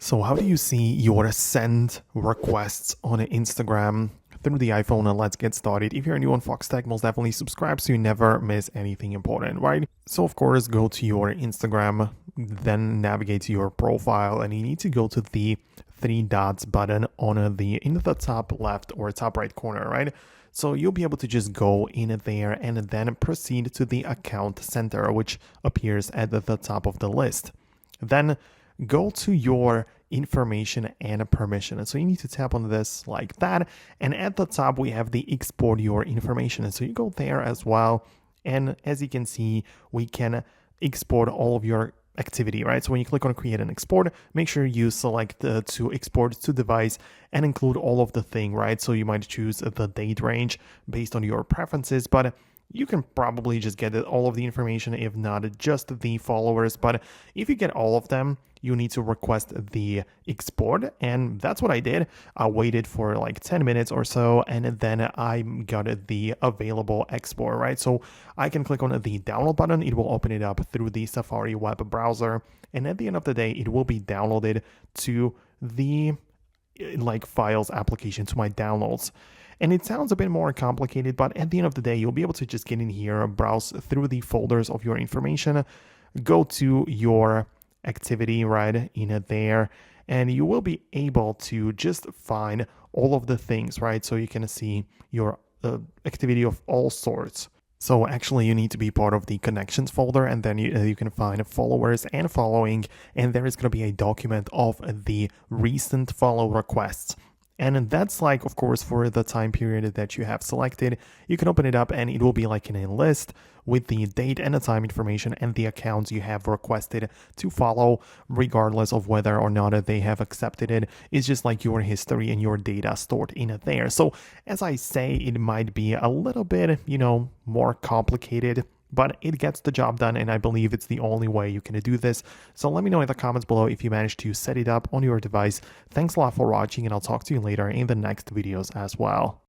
So how do you see your send requests on Instagram through the iPhone? And let's get started. If you're new on Foxtecc, most definitely subscribe so you never miss anything important, right? So of course, go to your Instagram, then navigate to your profile, and you need to go to the three dots button in the top left or top right corner, right? So you'll be able to just go in there and then proceed to the account center, which appears at the top of the list. Then go to your information and permission. And so you need to tap on this like that. And at the top, we have the export your information. And so you go there as well. And as you can see, we can export all of your activity, right? So when you click on create and export, make sure you select to export to device and include all of the thing, right? So you might choose the date range based on your preferences, but you can probably just get all of the information, if not just the followers. But if you get all of them, you need to request the export. And that's what I did. I waited for like 10 minutes or so, and then I got the available export, right? So I can click on the download button. It will open it up through the Safari web browser. And at the end of the day, it will be downloaded to the files application, to my downloads. And it sounds a bit more complicated, but at the end of the day, you'll be able to just get in here, browse through the folders of your information, go to your activity right in there, and you will be able to just find all of the things, right? So you can see your activity of all sorts. So actually you need to be part of the connections folder, and then you can find followers and following, and there is going to be a document of the recent follow requests. And that's like, of course, for the time period that you have selected. You can open it up and it will be like in a list with the date and the time information and the accounts you have requested to follow, regardless of whether or not they have accepted it. It's just like your history and your data stored in there. So as I say, it might be a little bit, more complicated, but it gets the job done, and I believe it's the only way you can do this. So let me know in the comments below if you managed to set it up on your device. Thanks a lot for watching, and I'll talk to you later in the next videos as well.